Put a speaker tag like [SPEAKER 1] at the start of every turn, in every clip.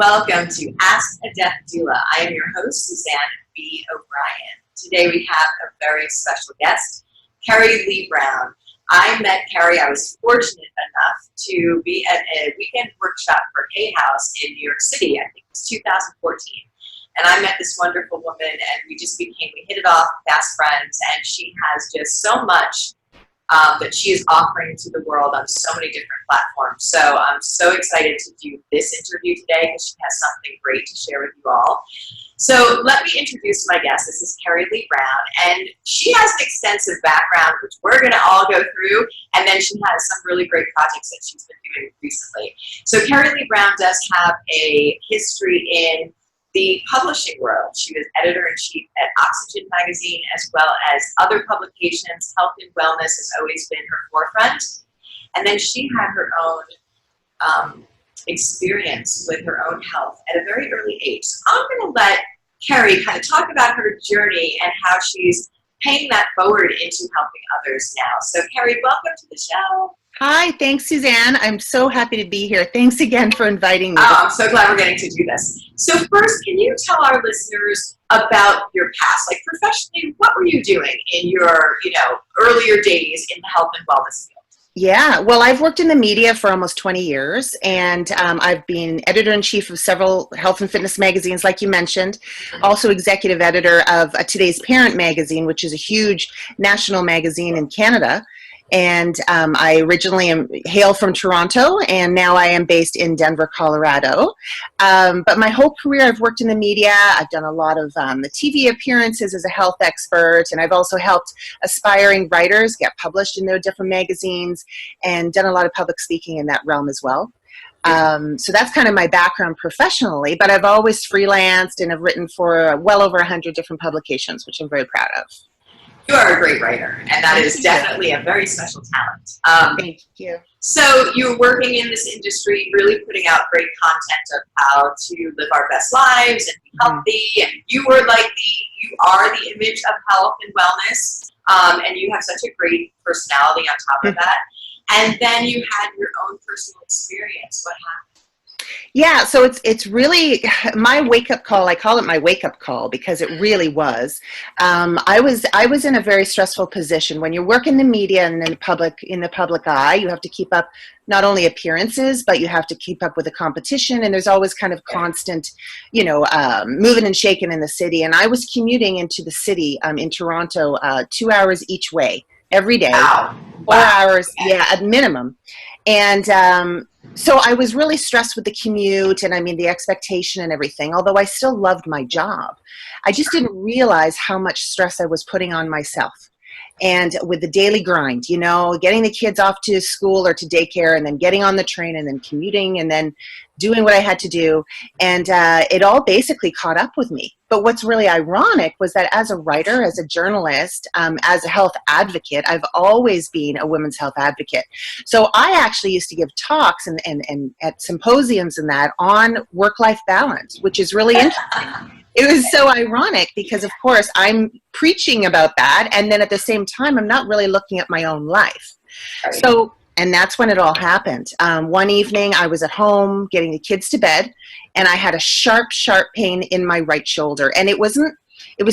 [SPEAKER 1] welcome to Ask a Deaf Doula. I am your host, Suzanne B. O'Brien. Today we have a very special guest, Kerrie Lee Brown. I met Kerrie. I was fortunate enough to be at a weekend workshop for Hay House in New York City. I think it was 2014. And I met this wonderful woman, and we hit it off, fast friends, and she has just so much that she is offering to the world on so many different platforms. So I'm so excited to do this interview today because she has something great to share with you all. So let me introduce my guest. This is Kerrie Lee Brown, and she has an extensive background, which we're going to all go through, and then she has some really great projects that she's been doing recently. So Kerrie Lee Brown does have a history in the publishing world. She was editor-in-chief at Oxygen magazine, as well as other publications. Health and wellness has always been her forefront. And then she had her own experience with her own health at a very early age. So I'm going to let Kerrie kind of talk about her journey and how she's paying that forward into helping others now. So Kerrie, welcome to the show.
[SPEAKER 2] Hi, thanks, Suzanne. I'm so happy to be here. Thanks again for inviting me.
[SPEAKER 1] Oh, I'm so glad we're getting to do this. So first, can you tell our listeners about your past? Like professionally, what were you doing in your, earlier days in the health and wellness field?
[SPEAKER 2] Yeah, well, I've worked in the media for almost 20 years, and I've been editor-in-chief of several health and fitness magazines, like you mentioned, also executive editor of Today's Parent magazine, which is a huge national magazine in Canada. And I originally hail from Toronto, and now I am based in Denver, Colorado. But my whole career, I've worked in the media. I've done a lot of the TV appearances as a health expert, and I've also helped aspiring writers get published in their different magazines and done a lot of public speaking in that realm as well. So that's kind of my background professionally, but I've always freelanced and have written for well over 100 different publications, which I'm very proud of.
[SPEAKER 1] You are a great writer, and that is definitely a very special talent.
[SPEAKER 2] Thank you.
[SPEAKER 1] So you're working in this industry, really putting out great content of how to live our best lives and be healthy. And you are the image of health and wellness, and you have such a great personality on top of that. And then you had your own personal experience. What happened?
[SPEAKER 2] Yeah, so it's really my wake-up call. I call it my wake-up call because it really was. I was in a very stressful position. When you work in the media and in the public eye, you have to keep up not only appearances, but you have to keep up with the competition, and there's always kind of constant, moving and shaking in the city. And I was commuting into the city in Toronto 2 hours each way every day.
[SPEAKER 1] Wow.
[SPEAKER 2] 4 hours, yeah, at minimum. And so I was really stressed with the commute and the expectation and everything, although I still loved my job. I just didn't realize how much stress I was putting on myself. And with the daily grind, getting the kids off to school or to daycare and then getting on the train and then commuting and then doing what I had to do. And it all basically caught up with me. But what's really ironic was that as a writer, as a journalist, as a health advocate, I've always been a women's health advocate. So I actually used to give talks and at symposiums and that on work-life balance, which is really interesting. It was so ironic because, of course, I'm preaching about that, and then at the same time, I'm not really looking at my own life.
[SPEAKER 1] Right.
[SPEAKER 2] So, and that's when it all happened. One evening, I was at home getting the kids to bed, and I had a sharp pain in my right shoulder, and it was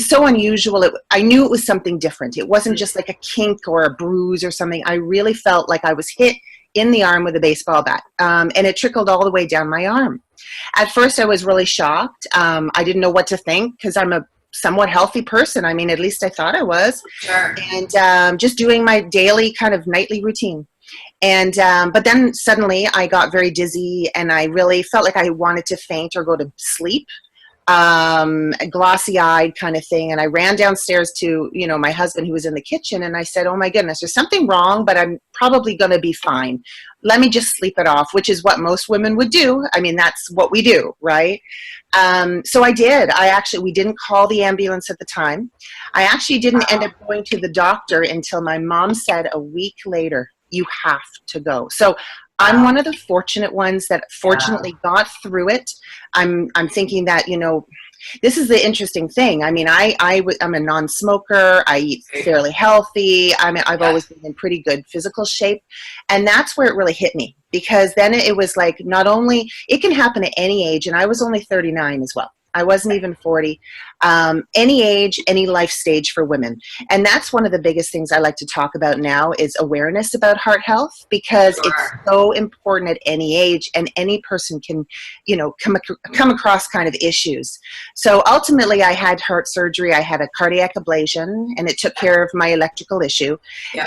[SPEAKER 2] so unusual. I knew it was something different. It wasn't just like a kink or a bruise or something. I really felt like I was hit in the arm with a baseball bat, and it trickled all the way down my arm. At first, I was really shocked. I didn't know what to think because I'm a somewhat healthy person. At least I thought I was.
[SPEAKER 1] Sure.
[SPEAKER 2] And just doing my daily kind of nightly routine. And but then suddenly I got very dizzy, and I really felt like I wanted to faint or go to sleep. Glossy-eyed kind of thing. And I ran downstairs to, my husband who was in the kitchen, and I said, oh my goodness, there's something wrong, but I'm probably going to be fine. Let me just sleep it off, which is what most women would do. That's what we do, right? So I did. We didn't call the ambulance at the time. I actually didn't end up going to the doctor until my mom said a week later, you have to go. So I'm one of the fortunate ones that fortunately got through it. I'm thinking that, this is the interesting thing. I mean, I'm a non-smoker. I eat fairly healthy. I mean, I've always been in pretty good physical shape. And that's where it really hit me, because then it was like, not only, it can happen at any age, and I was only 39 as well. I wasn't even 40. Any age, any life stage for women. And that's one of the biggest things I like to talk about now is awareness about heart health, because it's so important at any age, and any person can, you know, come across kind of issues. So ultimately I had heart surgery. I had a cardiac ablation, and it took care of my electrical issue.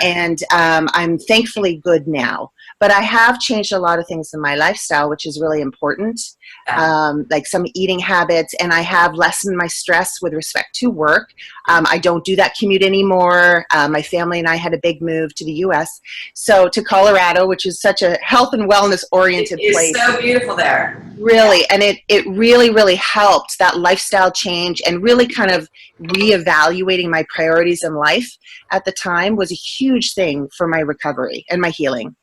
[SPEAKER 2] And I'm thankfully good now. But I have changed a lot of things in my lifestyle, which is really important. Like some eating habits, and I have lessened my stress with respect to work. I don't do that commute anymore. My family and I had a big move to the U.S., so to Colorado, which is such a health and wellness oriented place.
[SPEAKER 1] It's so beautiful there.
[SPEAKER 2] Really, and it really, really helped, that lifestyle change, and really kind of reevaluating my priorities in life at the time was a huge thing for my recovery and my healing.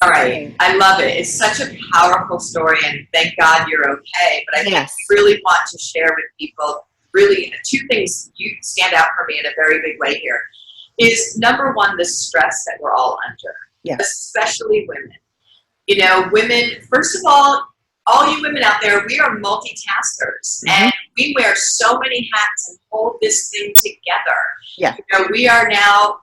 [SPEAKER 1] All right. I love it. It's such a powerful story, and thank God you're okay. But I think we really want to share with people, really, two things you stand out for me in a very big way here. Is number one, the stress that we're all under, especially women. You know, women, first of all you women out there, we are multitaskers, and we wear so many hats and hold this thing together. You know, we are now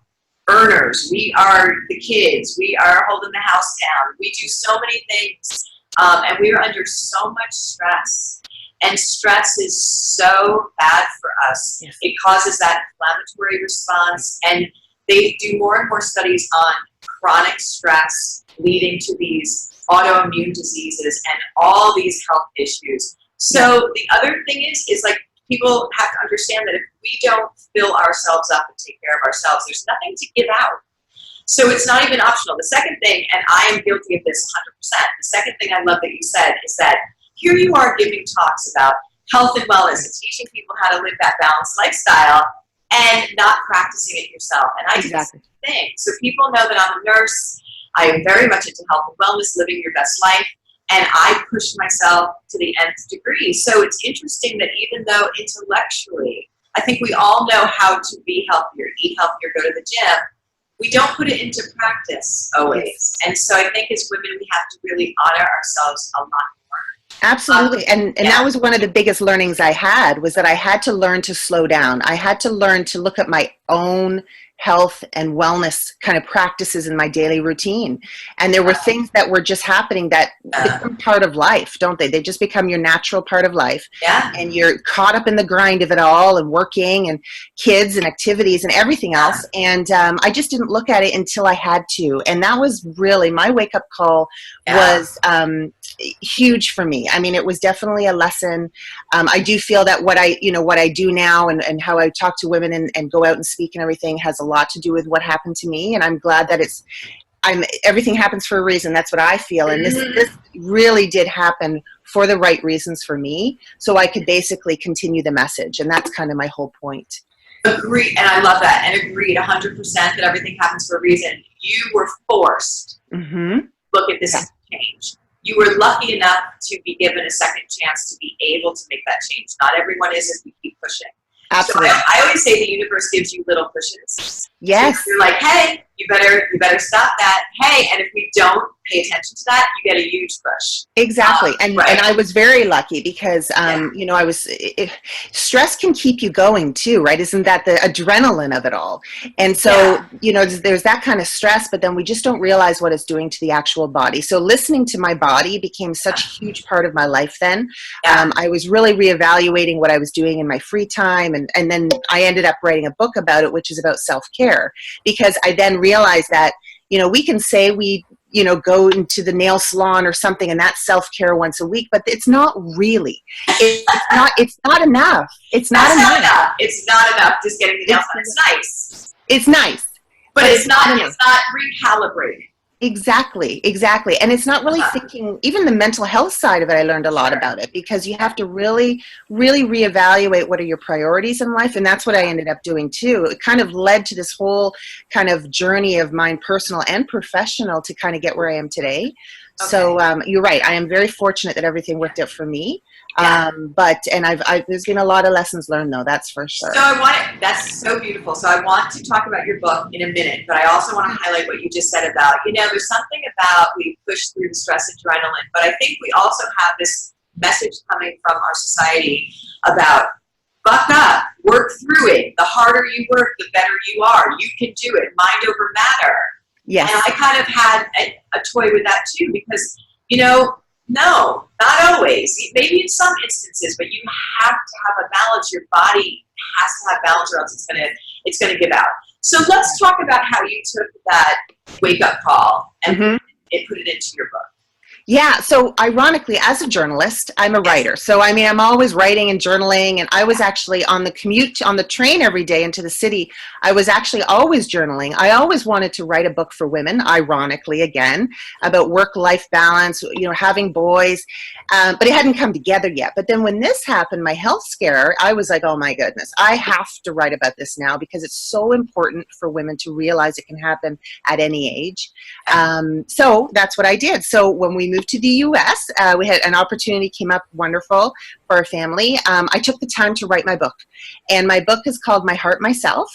[SPEAKER 1] earners, we are the kids, we are holding the house down, we do so many things, and we are under so much stress, and stress is so bad for us. It causes that inflammatory response, and they do more and more studies on chronic stress leading to these autoimmune diseases and all these health issues. So the other thing is like, people have to understand that if we don't fill ourselves up and take care of ourselves, there's nothing to give out. So it's not even optional. The second thing, and I am guilty of this 100%, the second thing I love that you said is that here you are giving talks about health and wellness and teaching people how to live that balanced lifestyle and not practicing it yourself. And I do the same thing. So people know that I'm a nurse. I am very much into health and wellness, living your best life. And I pushed myself to the nth degree. So it's interesting that even though intellectually, I think we all know how to be healthier, eat healthier, go to the gym, we don't put it into practice always. And so I think as women, we have to really honor ourselves a lot more.
[SPEAKER 2] Absolutely. And that was one of the biggest learnings I had, was that I had to learn to slow down. I had to learn to look at my own health and wellness kind of practices in my daily routine. And there were things that were just happening that become part of life, don't they? They just become your natural part of life. And you're caught up in the grind of it all, and working and kids and activities and everything else. And I just didn't look at it until I had to. And that was really my wake up call. Was huge for me. I mean, it was definitely a lesson. I do feel that what I do now, and how I talk to women and go out and speak and everything, has a lot to do with what happened to me. And I'm glad that everything happens for a reason. That's what I feel. And this really did happen for the right reasons for me, so I could basically continue the message. And that's kind of my whole point.
[SPEAKER 1] Agreed. And I love that. And agreed 100% that everything happens for a reason. You were forced. Look at this change. You were lucky enough to be given a second chance to be able to make that change. Not everyone is, as we keep pushing.
[SPEAKER 2] Absolutely.
[SPEAKER 1] So I always say the universe gives you little pushes.
[SPEAKER 2] Yes.
[SPEAKER 1] So you're like, hey, you better stop that. Hey, and if we don't pay attention to that, you get a huge push.
[SPEAKER 2] Exactly. And I was very lucky because, you know, stress can keep you going too, right? Isn't that the adrenaline of it all? And so, you know, there's that kind of stress, but then we just don't realize what it's doing to the actual body. So listening to my body became such a huge part of my life then. I was really reevaluating what I was doing in my free time. And then I ended up writing a book about it, which is about self-care, because I then realized that, you know, we can say we, you know, go into the nail salon or something, and that's self-care once a week, but it's not really. It's not enough. It's not enough.
[SPEAKER 1] It's not enough just getting the nails done. It's nice.
[SPEAKER 2] It's nice.
[SPEAKER 1] But it's not recalibrating.
[SPEAKER 2] Exactly. And it's not really thinking, even the mental health side of it, I learned a lot about it, because you have to really, really reevaluate what are your priorities in life. And that's what I ended up doing too. It kind of led to this whole kind of journey of mine, personal and professional, to kind of get where I am today. So you're right. I am very fortunate that everything worked out for me. There's been a lot of lessons learned though, that's for sure.
[SPEAKER 1] So that's so beautiful. So I want to talk about your book in a minute, but I also want to highlight what you just said about, there's something about we push through the stress adrenaline, but I think we also have this message coming from our society about buck up, work through it. The harder you work, the better you are. You can do it. Mind over matter.
[SPEAKER 2] Yes.
[SPEAKER 1] And I kind of had a toy with that too, because, no, not always. Maybe in some instances, but you have to have a balance. Your body has to have balance, or else it's gonna give out. So let's talk about how you took that wake up call and put it into your book.
[SPEAKER 2] Yeah, so ironically, as a journalist, I'm a writer. So, I'm always writing and journaling, and I was actually on the commute on the train every day into the city. I was actually always journaling. I always wanted to write a book for women, ironically, again, about work-life balance, having boys, but it hadn't come together yet. But then when this happened, my health scare, I was like, oh my goodness, I have to write about this now because it's so important for women to realize it can happen at any age. So that's what I did. So when we moved to the U.S., we had an opportunity came up wonderful for our family. I took the time to write my book, and my book is called My Heart, Myself,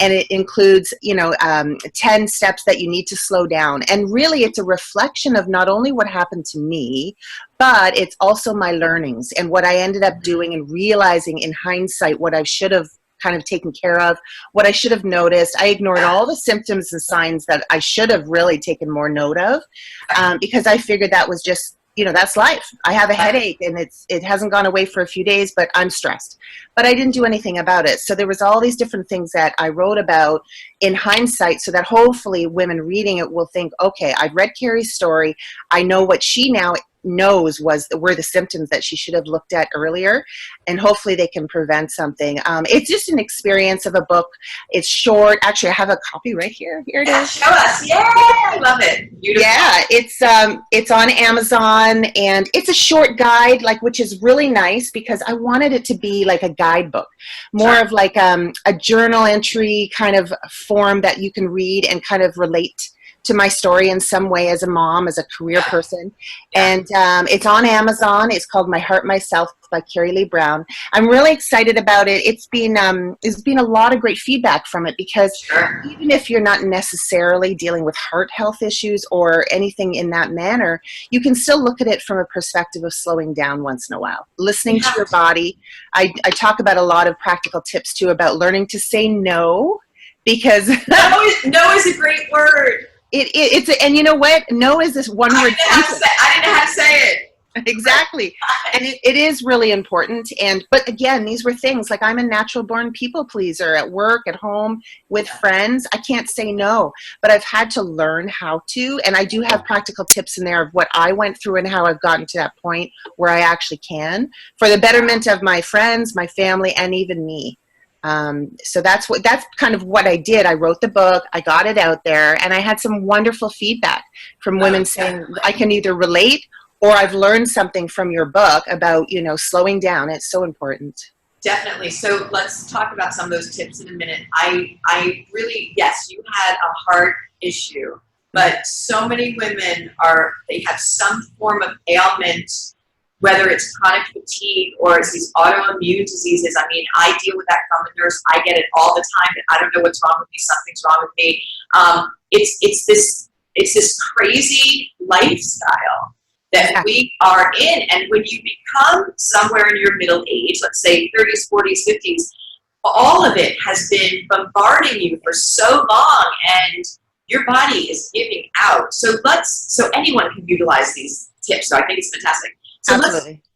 [SPEAKER 2] and it includes 10 steps that you need to slow down. And really, it's a reflection of not only what happened to me, but it's also my learnings and what I ended up doing and realizing in hindsight what I should have kind of taken care of, what I should have noticed. I ignored all the symptoms and signs that I should have really taken more note of, because I figured that was just, that's life. I have a headache and it hasn't gone away for a few days, but I'm stressed. But I didn't do anything about it. So there was all these different things that I wrote about in hindsight, so that hopefully women reading it will think, okay, I've read Kerrie's story. I know what she now knows were the symptoms that she should have looked at earlier, and hopefully they can prevent something. It's just an experience of a book. It's short. Actually, I have a copy right here. Here it is.
[SPEAKER 1] Show us. Yay! I love it. Beautiful. Yeah,
[SPEAKER 2] it's on Amazon, and it's a short guide, which is really nice because I wanted it to be like a guidebook, more of like a journal entry kind of form that you can read and kind of relate to my story in some way as a mom, as a career person. And it's on Amazon. It's called My Heart, Myself by Kerrie Lee Brown. I'm really excited about it. It's been a lot of great feedback from it because even if you're not necessarily dealing with heart health issues or anything in that manner, you can still look at it from a perspective of slowing down once in a while, listening to your body. I talk about a lot of practical tips too about learning to say no, because
[SPEAKER 1] no is a great word.
[SPEAKER 2] And you know what? No is this one word.
[SPEAKER 1] I didn't know how to say it.
[SPEAKER 2] Exactly. And it is really important. But again, these were things like I'm a natural born people pleaser at work, at home, with friends. I can't say no, but I've had to learn how to. And I do have practical tips in there of what I went through and how I've gotten to that point where I actually can for the betterment of my friends, my family, and even me. So that's kind of what I did. I wrote the book, I got it out there, and I had some wonderful feedback from women saying, I can either relate or I've learned something from your book about, slowing down. It's so important.
[SPEAKER 1] Definitely. So let's talk about some of those tips in a minute. I really, yes, you had a heart issue, but so many women they have some form of ailment, whether it's chronic fatigue or it's these autoimmune diseases. I mean, I deal with that from a nurse. I get it all the time. I don't know what's wrong with me. Something's wrong with me. It's this crazy lifestyle that we are in. And when you become somewhere in your middle age, let's say 30s, 40s, 50s, all of it has been bombarding you for so long, and your body is giving out. So anyone can utilize these tips. So I think it's fantastic. So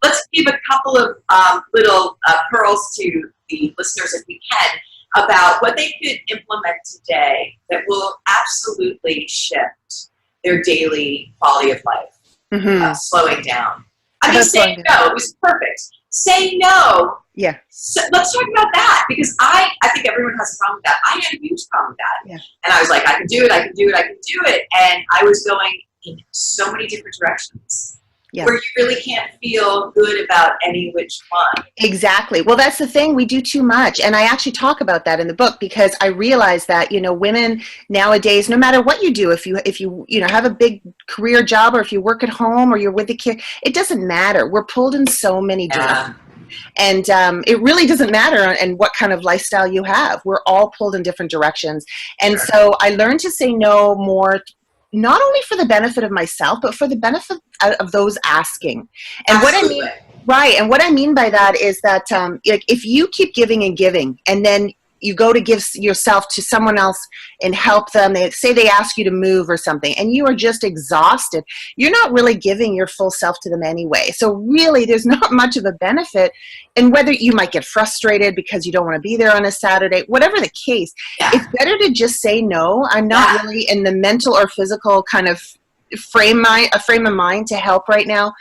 [SPEAKER 1] let's give a couple of little pearls to the listeners, if we can, about what they could implement today that will absolutely shift their daily quality of life, slowing down. I mean, saying no was perfect. Say no. Yeah. So let's talk about that, because I think everyone has a problem with that. I had a huge problem with that. Yeah. And I was like, I can do it, I can do it, I can do it. And I was going in so many different directions. where you really can't feel good about any which one.
[SPEAKER 2] Exactly. Well, that's the thing. We do too much. And I actually talk about that in the book, because I realize that, women nowadays, no matter what you do, if you have a big career job, or if you work at home, or you're with the kid, it doesn't matter. We're pulled in so many directions. And it really doesn't matter and what kind of lifestyle you have. We're all pulled in different directions. And so I learned to say no more, not only for the benefit of myself, but for the benefit of those asking. And
[SPEAKER 1] Absolutely.
[SPEAKER 2] what I mean by that is that if you keep giving and giving, and then you go to give yourself to someone else and help them, they ask you to move or something, and you are just exhausted, you're not really giving your full self to them anyway. So really, there's not much of a benefit. And whether you might get frustrated because you don't want to be there on a Saturday, whatever the case, it's better to just say no. I'm not really in the mental or physical kind of frame of mind to help right now.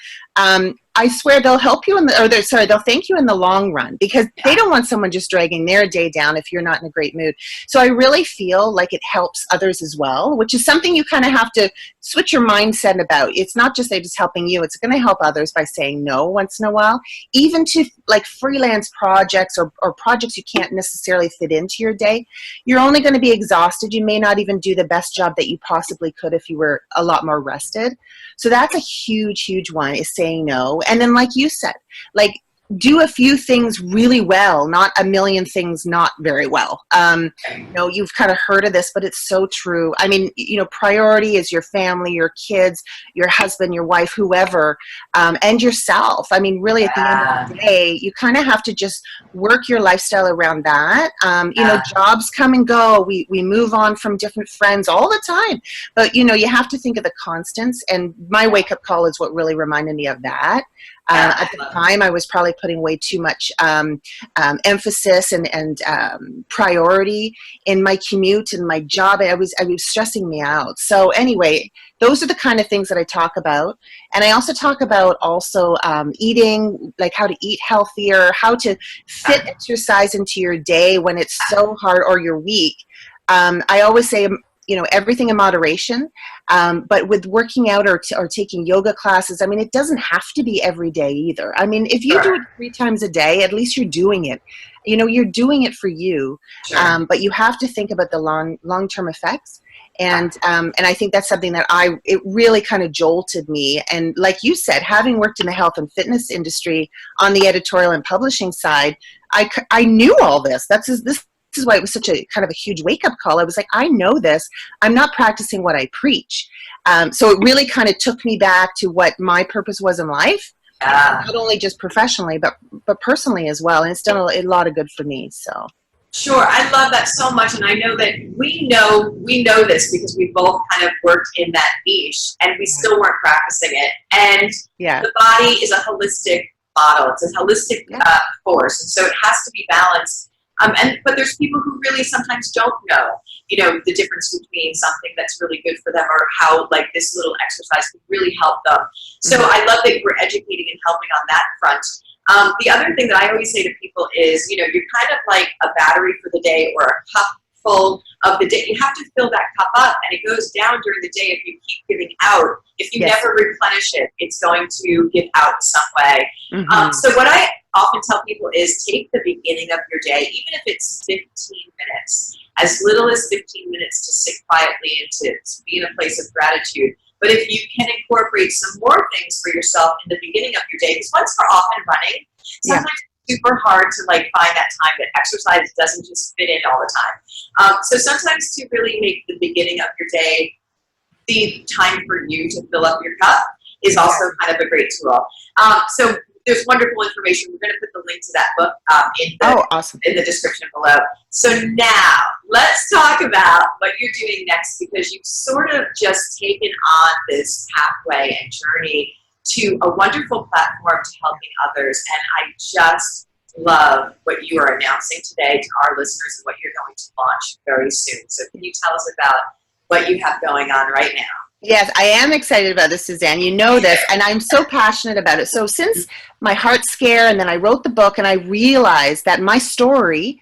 [SPEAKER 2] I swear they'll help you they'll thank you in the long run, because they don't want someone just dragging their day down if you're not in a great mood. So I really feel like it helps others as well, which is something you kind of have to switch your mindset about. It's not just just helping you, it's going to help others by saying no once in a while, even to like freelance projects or projects you can't necessarily fit into your day. You're only going to be exhausted. You may not even do the best job that you possibly could if you were a lot more rested. So that's a huge, huge one, is saying no. And then, like you said, do a few things really well, not a million things not very well. You've kind of heard of this, but it's so true. I mean, priority is your family, your kids, your husband, your wife, whoever, and yourself. I mean, really, at the end of the day, you kind of have to just work your lifestyle around that. Jobs come and go. We move on from different friends all the time. But, you have to think of the constants. And my wake-up call is what really reminded me of that. At the time, I was probably putting way too much emphasis and priority in my commute and my job. I was stressing me out. So anyway, those are the kind of things that I talk about. And I also talk about eating, like how to eat healthier, how to fit exercise into your day when it's so hard or you're weak. I always say, everything in moderation. But with working out or taking yoga classes, I mean, it doesn't have to be every day either. I mean, if you do it 3 times a day, at least you're doing it. You're doing it for you. But you have to think about the long-term effects. And I think that's something that it really kind of jolted me. And like you said, having worked in the health and fitness industry on the editorial and publishing side, I knew all this. This is why it was such a kind of a huge wake-up call. I was like, I know this. I'm not practicing what I preach. So it really kind of took me back to what my purpose was in life, not only just professionally, but personally as well. And it's done a lot of good for me. So.
[SPEAKER 1] Sure, I love that so much, and I know that we know this because we both kind of worked in that niche, and we still weren't practicing it. And the body is a holistic model; it's a holistic force, and so it has to be balanced. But there's people who really sometimes don't know, the difference between something that's really good for them or how like this little exercise could really help them. So I love that we're educating and helping on that front. The other thing that I always say to people is, you're kind of like a battery for the day or a cup full of the day. You have to fill that cup up, and it goes down during the day if you keep giving out. If you never replenish it, it's going to give out some way. So what I often tell people is take the beginning of your day, even if it's 15 minutes, as little as 15 minutes to sit quietly and to be in a place of gratitude. But if you can incorporate some more things for yourself in the beginning of your day, because once we're off and running, sometimes it's super hard to like find that time that exercise doesn't just fit in all the time. So sometimes to really make the beginning of your day the time for you to fill up your cup is also kind of a great tool. So there's wonderful information. We're going to put the link to that book in the description below. So now let's talk about what you're doing next, because you've sort of just taken on this pathway and journey to a wonderful platform to helping others. And I just love what you are announcing today to our listeners and what you're going to launch very soon. So can you tell us about what you have going on right now?
[SPEAKER 2] Yes, I am excited about this, Suzanne. You know this, and I'm so passionate about it. So since my heart scare, and then I wrote the book, and I realized that my story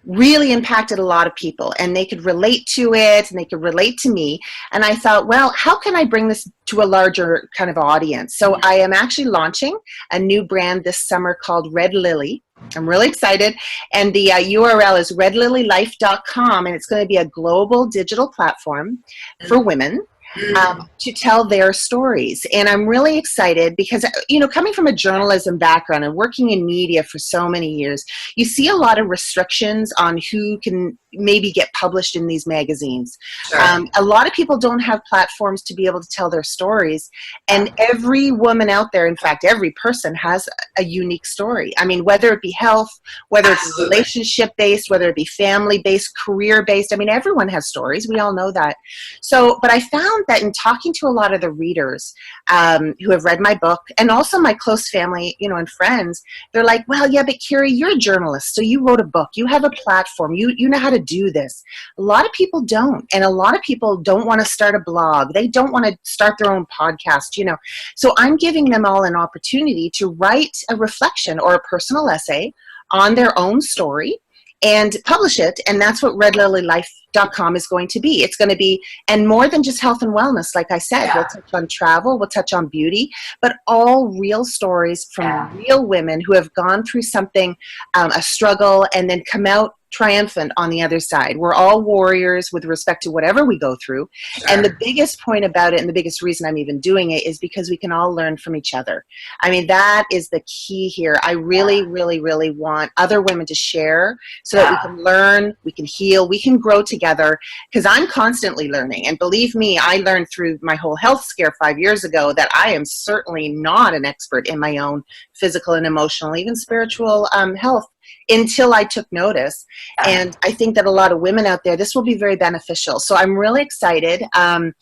[SPEAKER 2] really impacted a lot of people, and they could relate to it and they could relate to me. And I thought, well, how can I bring this to a larger kind of audience? So I am actually launching a new brand this summer called Red Lily. I'm really excited. And the URL is redlilylife.com, and it's going to be a global digital platform for women to tell their stories. And I'm really excited because, you know, coming from a journalism background and working in media for so many years, you see a lot of restrictions on who can maybe get published in these magazines.
[SPEAKER 1] Sure.
[SPEAKER 2] A lot of people don't have platforms to be able to tell their stories. And every woman out there, in fact, every person has a unique story. I mean, whether it be health, whether it's relationship-based, whether it be family-based, career-based, I mean, everyone has stories. We all know that. So, but I found that in talking to a lot of the readers who have read my book, and also my close family, you know, and friends, they're like, well, yeah, but Kerrie, you're a journalist, so you wrote a book, you have a platform, you know how to do this. A lot of people don't, and a lot of people don't want to start a blog. They don't want to start their own podcast, you know. So I'm giving them all an opportunity to write a reflection or a personal essay on their own story and publish it, and that's what redlilylife.com is going to be. It's going to be, and more than just health and wellness, like I said, we'll touch on travel, we'll touch on beauty, but all real stories from real women who have gone through something, a struggle, and then come out triumphant on the other side. We're all warriors with respect to whatever we go through. Sure. And the biggest point about it, and the biggest reason I'm even doing it, is because we can all learn from each other. I mean, that is the key here. I really, really, really want other women to share so that we can learn, we can heal, we can grow together, because I'm constantly learning. And believe me, I learned through my whole health scare 5 years ago that I am certainly not an expert in my own physical and emotional, even spiritual health, until I took notice. And I think that a lot of women out there, this will be very beneficial. So I'm really excited. I'm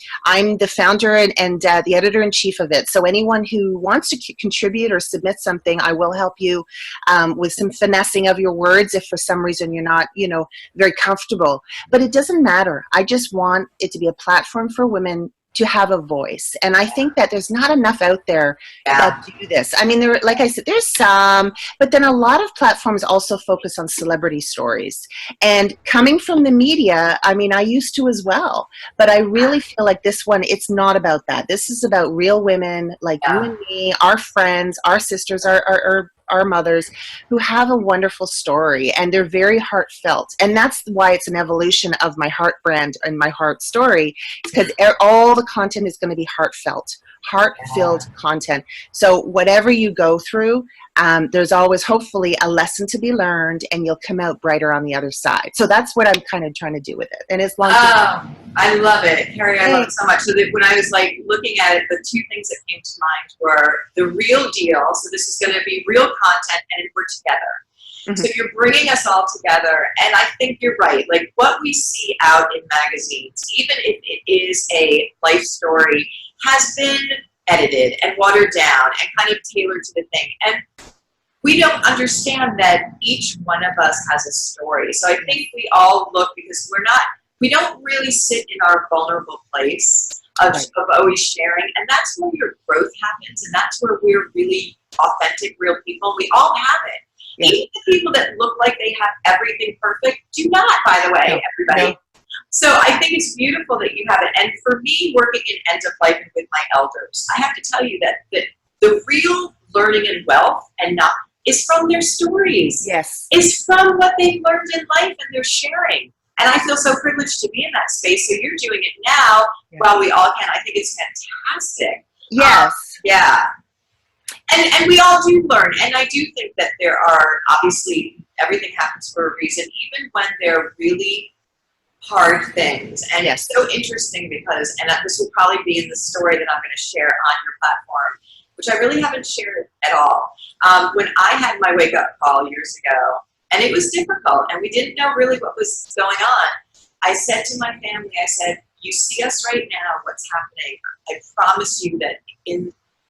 [SPEAKER 2] the founder and the editor-in-chief of it. So anyone who wants to contribute or submit something, I will help you with some finessing of your words if for some reason you're not, you know, very comfortable. But it doesn't matter. I just want it to be a platform for women to have a voice. And I think that there's not enough out there that do this. I mean, there, like I said, there's some, but then a lot of platforms also focus on celebrity stories. And coming from the media, I mean, I used to as well, but I really feel like this one, it's not about that. This is about real women like you and me, our friends, our sisters, our mothers, who have a wonderful story, and they're very heartfelt. And that's why it's an evolution of my heart brand and my heart story, because all the content is going to be heartfelt, heart-filled content. So whatever you go through, there's always hopefully a lesson to be learned, and you'll come out brighter on the other side. So that's what I'm kind of trying to do with it. And it's long.
[SPEAKER 1] I love it, Kerrie. I love it so much. So that when I was like looking at it, the two things that came to mind were the real deal. So this is going to be real content, and we're together. So you're bringing us all together, and I think you're right. Like what we see out in magazines, even if it is a life story, has been edited and watered down and kind of tailored to the thing. And we don't understand that each one of us has a story. So I think we all look, because we don't really sit in our vulnerable place of always sharing. And that's where your growth happens. And that's where we're really authentic, real people. We all have it. Even the people that look like they have everything perfect do not, by the way, everybody. So I think it's beautiful that you have it. And for me, working in end of life and with my elders, I have to tell you that the real learning and wealth and not is from their stories. Yes. It's from what they've learned in life, and they're sharing. And I feel so privileged to be in that space. So you're doing it now while we all can. I think it's fantastic. Yes. And we all do learn. And I do think that there are, obviously, everything happens for a reason, even when they're really hard things. And it's so interesting because, and this will probably be in the story that I'm going to share on your platform, which I really haven't shared at all. When I had my wake up call years ago, and it was difficult, and we didn't know really what was going on, I said to my family, I said, you see us right now, what's happening? I promise you that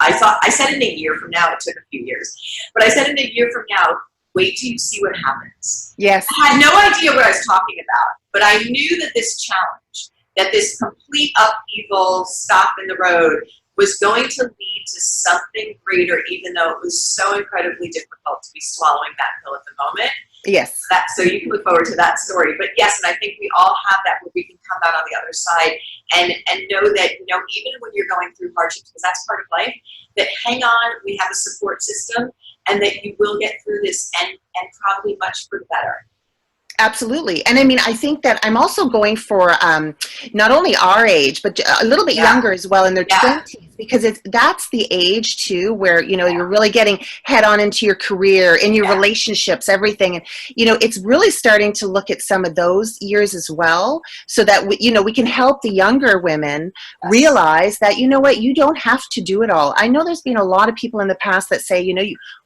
[SPEAKER 1] I said in a year from now, it took a few years, but I said in a year from now, wait till you see what happens. Yes. I had no idea what I was talking about, but I knew that this challenge, that this complete upheaval, stop in the road, was going to lead to something greater, even though it was so incredibly difficult to be swallowing that pill at the moment.
[SPEAKER 2] Yes.
[SPEAKER 1] So you can look forward to that story. But yes, and I think we all have that where we can come out on the other side and know that, even when you're going through hardships, because that's part of life, that hang on, we have a support system, and that you will get through this and probably much for the better.
[SPEAKER 2] Absolutely. And I mean, I think that I'm also going for not only our age, but a little bit younger as well, in their 20s, because that's the age too where, you're really getting head on into your career, in your relationships, everything. And, it's really starting to look at some of those years as well, so that, we can help the younger women realize that, you don't have to do it all. I know there's been a lot of people in the past that say,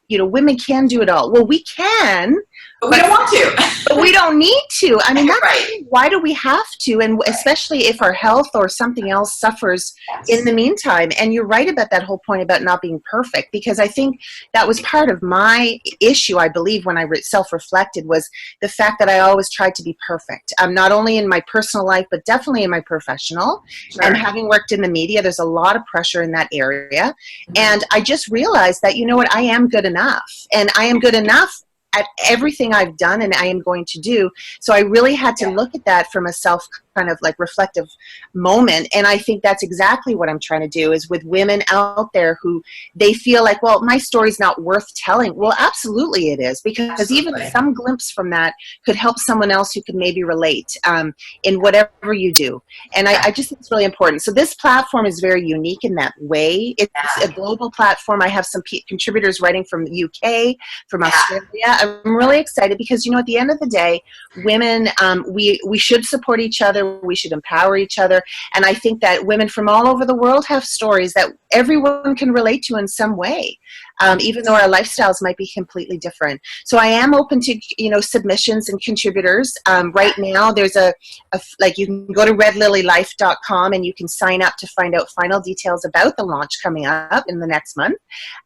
[SPEAKER 2] women can do it all. Well, we can.
[SPEAKER 1] But we don't want to.
[SPEAKER 2] But we don't need to. I mean, that's
[SPEAKER 1] right.
[SPEAKER 2] Why do we have to? And especially if our health or something else suffers in the meantime. And you're right about that whole point about not being perfect, because I think that was part of my issue, I believe, when I self-reflected, was the fact that I always tried to be perfect. Not only in my personal life, but definitely in my professional. Sure. And having worked in the media, there's a lot of pressure in that area. Mm-hmm. And I just realized that, I am good enough. And I am good enough at everything I've done and I am going to do. So I really had to look at that from a self kind of like reflective moment. And I think that's exactly what I'm trying to do, is with women out there who they feel like, well, my story's not worth telling. Well, absolutely it is, because even some glimpse from that could help someone else who could maybe relate in whatever you do. And I just think it's really important. So this platform is very unique in that way. It's a global platform. I have some contributors writing from the UK, from Australia. I'm really excited because, at the end of the day, women, we should support each other. We should empower each other. And I think that women from all over the world have stories that everyone can relate to in some way, even though our lifestyles might be completely different. So I am open to, submissions and contributors. Right now, there's you can go to redlilylife.com and you can sign up to find out final details about the launch coming up in the next month.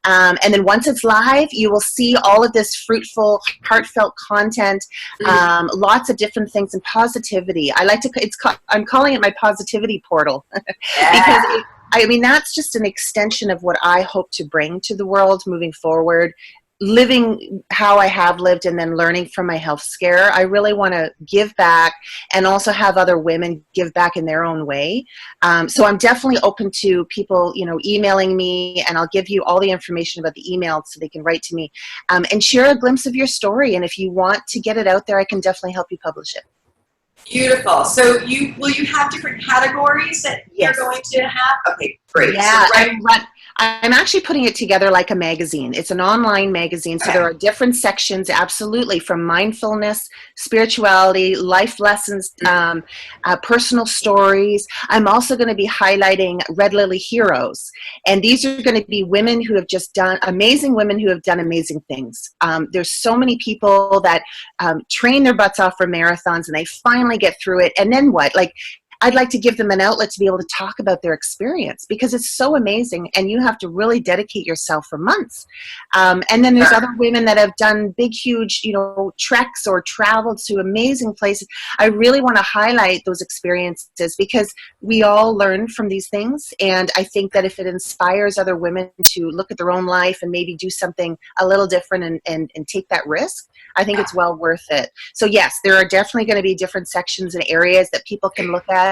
[SPEAKER 2] And then once it's live, you will see all of this fruitful, heartfelt content, lots of different things, and positivity. I'm calling it my positivity portal because that's just an extension of what I hope to bring to the world moving forward. Living how I have lived and then learning from my health scare, I really want to give back and also have other women give back in their own way. So I'm definitely open to people, emailing me, and I'll give you all the information about the email so they can write to me and share a glimpse of your story. And if you want to get it out there, I can definitely help you publish it.
[SPEAKER 1] Beautiful. So will you have different categories that you're going to have? Okay, great.
[SPEAKER 2] Yeah, so I'm actually putting it together like a magazine. It's an online magazine, so there are different sections, absolutely, from mindfulness, spirituality, life lessons, personal stories. I'm also going to be highlighting Red Lily heroes, and these are going to be women who have amazing women who have done amazing things. There's so many people that train their butts off for marathons, and they finally get through it, and then what? I'd like to give them an outlet to be able to talk about their experience, because it's so amazing and you have to really dedicate yourself for months. And then there's other women that have done big, huge, treks or traveled to amazing places. I really want to highlight those experiences because we all learn from these things. And I think that if it inspires other women to look at their own life and maybe do something a little different and take that risk, I think it's well worth it. So yes, there are definitely going to be different sections and areas that people can look at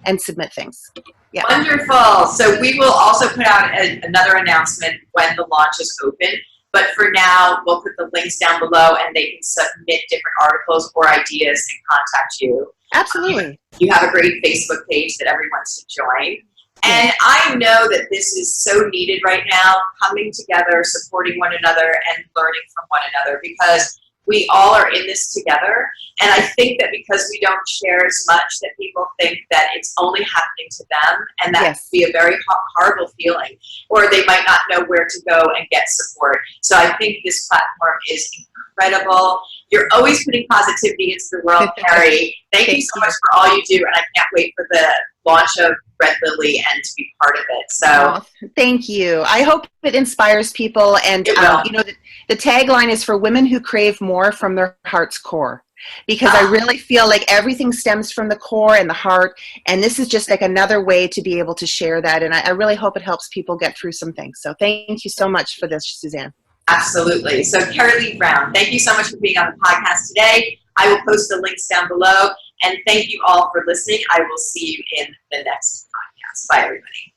[SPEAKER 2] and submit things. Yeah.
[SPEAKER 1] Wonderful. So we will also put out another announcement when the launch is open. But for now, we'll put the links down below and they can submit different articles or ideas and contact you.
[SPEAKER 2] Absolutely.
[SPEAKER 1] You have a great Facebook page that everyone should join. And I know that this is so needed right now, coming together, supporting one another, and learning from one another, because we all are in this together. And I think that because we don't share as much, that people think that it's only happening to them, and that can be a very horrible feeling, or they might not know where to go and get support. So I think this platform is incredible. You're always putting positivity into the world, Kerrie. Thank you so much for all you do, and I can't wait for the launch of Red Lily and to be part of it. So
[SPEAKER 2] thank you. I hope it inspires people, and the tagline is for women who crave more from their heart's core, because I really feel like everything stems from the core and the heart, and this is just like another way to be able to share that, and I really hope it helps people get through some things. So thank you so much for this, Suzanne.
[SPEAKER 1] Absolutely. So Kerrie Lee Brown, thank you so much for being on the podcast today. I will post the links down below. And thank you all for listening. I will see you in the next podcast. Bye, everybody.